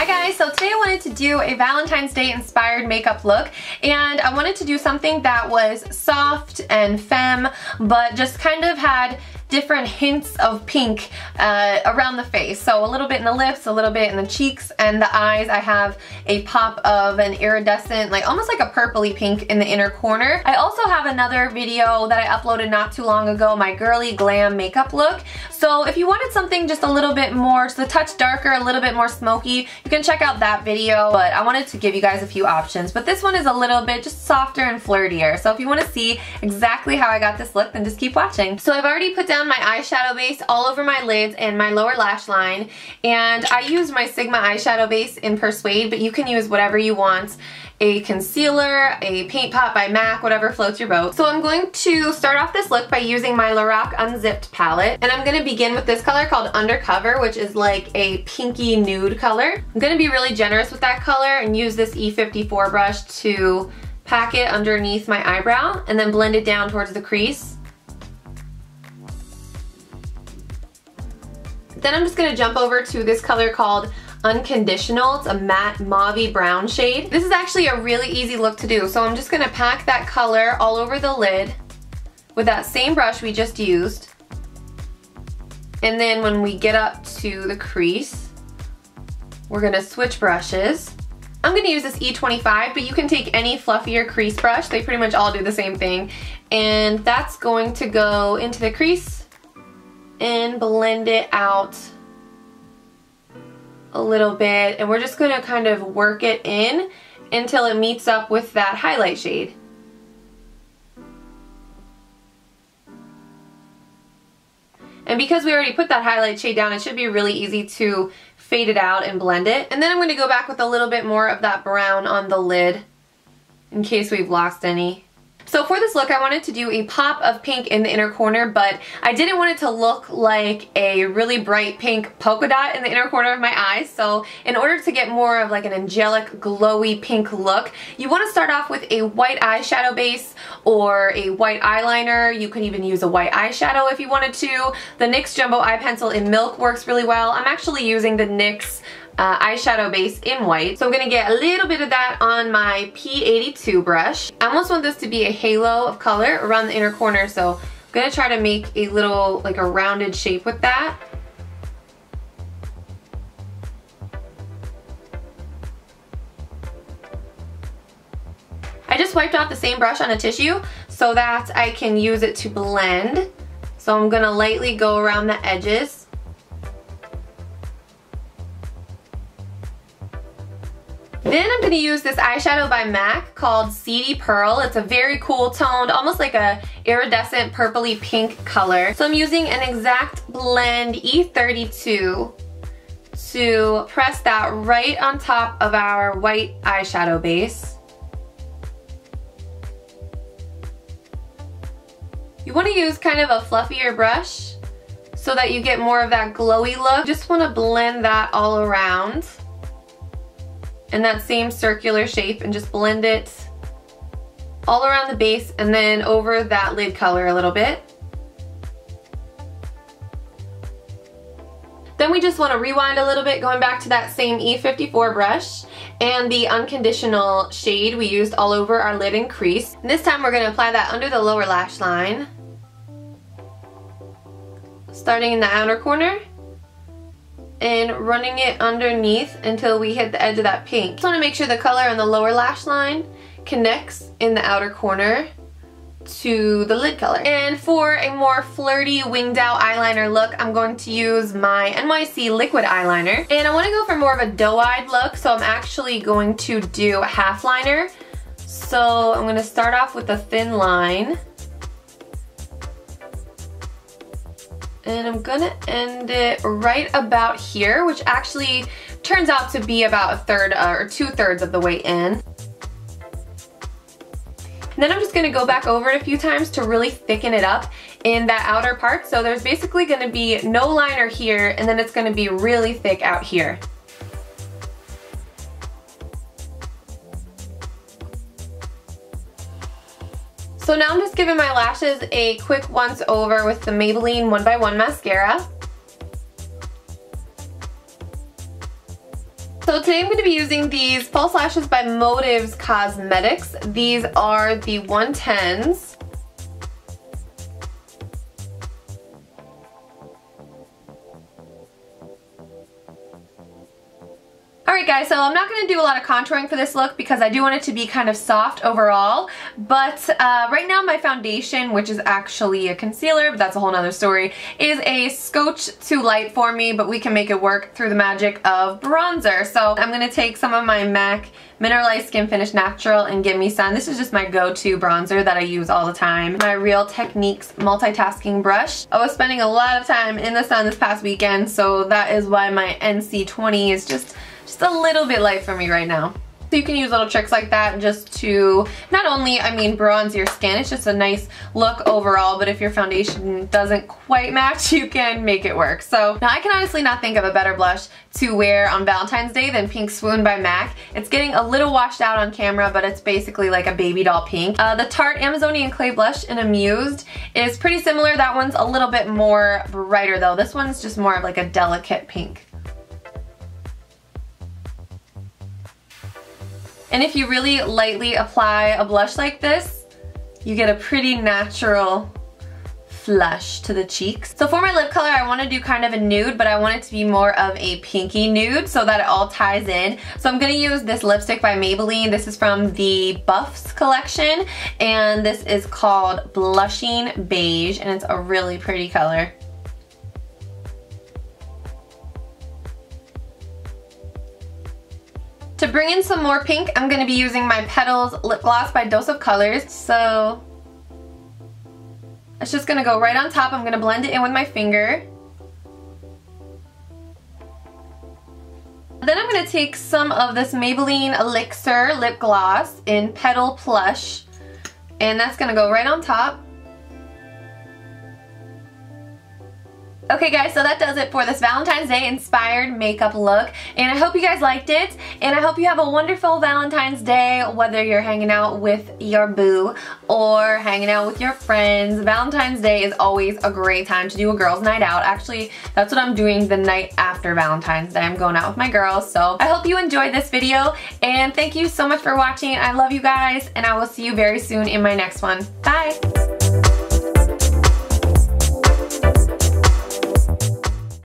Hi guys, so today I wanted to do a Valentine's Day inspired makeup look, and I wanted to do something that was soft and femme, but just kind of had different hints of pink around the face. So a little bit in the lips, a little bit in the cheeks, and the eyes. I have a pop of an iridescent, like almost like a purpley pink in the inner corner. I also have another video that I uploaded not too long ago, my girly glam makeup look. So if you wanted something just a little bit more, just a touch darker, a little bit more smoky, you can check out that video. But I wanted to give you guys a few options. But this one is a little bit just softer and flirtier. So if you want to see exactly how I got this look, then just keep watching. So I've already put down my eyeshadow base all over my lids and my lower lash line, and I used my Sigma eyeshadow base in Persuade, but you can use whatever you want. A concealer, a paint pot by MAC, whatever floats your boat. So I'm going to start off this look by using my Lorac Unzipped palette, and I'm going to begin with this color called Undercover, which is like a pinky nude color. I'm going to be really generous with that color and use this E54 brush to pack it underneath my eyebrow and then blend it down towards the crease. Then I'm just going to jump over to this color called Unconditional. It's a matte mauve-y brown shade. This is actually a really easy look to do, so I'm just going to pack that color all over the lid with that same brush we just used. And then when we get up to the crease, we're going to switch brushes. I'm going to use this E25, but you can take any fluffier crease brush. They pretty much all do the same thing. And that's going to go into the crease and blend it out a little bit, and we're just going to kind of work it in until it meets up with that highlight shade. And because we already put that highlight shade down, it should be really easy to fade it out and blend it. And then I'm going to go back with a little bit more of that brown on the lid in case we've lost any. So for this look, I wanted to do a pop of pink in the inner corner, but I didn't want it to look like a really bright pink polka dot in the inner corner of my eyes. So in order to get more of like an angelic, glowy pink look, you want to start off with a white eyeshadow base or a white eyeliner. You can even use a white eyeshadow if you wanted to. The NYX Jumbo Eye Pencil in Milk works really well. I'm actually using the NYX eyeshadow base in white. So I'm going to get a little bit of that on my P82 brush. I almost want this to be a halo of color around the inner corner, so I'm going to try to make a little, like a rounded shape with that. I just wiped off the same brush on a tissue so that I can use it to blend. So I'm going to lightly go around the edges. Then I'm going to use this eyeshadow by MAC called Seedy Pearl. It's a very cool toned, almost like a iridescent purpley pink color. So I'm using an Exact Blend E32 to press that right on top of our white eyeshadow base. You want to use kind of a fluffier brush so that you get more of that glowy look. Just want to blend that all around in that same circular shape and just blend it all around the base and then over that lid color a little bit. Then we just want to rewind a little bit, going back to that same E54 brush and the Unconditional shade we used all over our lid and crease. And this time we're going to apply that under the lower lash line, starting in the outer corner and running it underneath until we hit the edge of that pink. Just want to make sure the color on the lower lash line connects in the outer corner to the lid color. And for a more flirty winged out eyeliner look, I'm going to use my NYC Liquid Eyeliner. And I want to go for more of a doe-eyed look, so I'm actually going to do a half liner. So I'm going to start off with a thin line. And I'm gonna end it right about here, which actually turns out to be about a third or 2/3 of the way in. And then I'm just gonna go back over it a few times to really thicken it up in that outer part. So there's basically gonna be no liner here, and then it's gonna be really thick out here. So now I'm just giving my lashes a quick once over with the Maybelline One by One mascara. So today I'm going to be using these false lashes by Motives Cosmetics. These are the 110s. Alright guys, so I'm not going to do a lot of contouring for this look because I do want it to be kind of soft overall, but right now my foundation, which is actually a concealer, but that's a whole nother story, is a Scotch too light for me, but we can make it work through the magic of bronzer. So I'm going to take some of my MAC Mineralized Skin Finish Natural and Give Me Sun. This is just my go-to bronzer that I use all the time. My Real Techniques multitasking brush. I was spending a lot of time in the sun this past weekend, so that is why my NC20 is just a little bit light for me right now. So you can use little tricks like that just to not only, bronze your skin, it's just a nice look overall, but if your foundation doesn't quite match, you can make it work. So now I can honestly not think of a better blush to wear on Valentine's Day than Pink Swoon by MAC. It's getting a little washed out on camera, but it's basically like a baby doll pink. The Tarte Amazonian Clay Blush in Amused is pretty similar. That one's a little bit more brighter though. This one's just more of like a delicate pink. And if you really lightly apply a blush like this, you get a pretty natural flush to the cheeks. So for my lip color, I want to do kind of a nude, but I want it to be more of a pinky nude so that it all ties in. So I'm going to use this lipstick by Maybelline. This is from the Buffs collection, and this is called Blushing Beige, and it's a really pretty color. To bring in some more pink, I'm going to be using my Petals lip gloss by Dose of Colors. So it's just going to go right on top. I'm going to blend it in with my finger. Then I'm going to take some of this Maybelline Elixir lip gloss in Petal Plush, and that's going to go right on top. Okay guys, so that does it for this Valentine's Day inspired makeup look, and I hope you guys liked it, and I hope you have a wonderful Valentine's Day, whether you're hanging out with your boo or hanging out with your friends. Valentine's Day is always a great time to do a girls' night out. Actually, that's what I'm doing the night after Valentine's Day. I'm going out with my girls, so I hope you enjoyed this video, and thank you so much for watching. I love you guys, and I will see you very soon in my next one. Bye!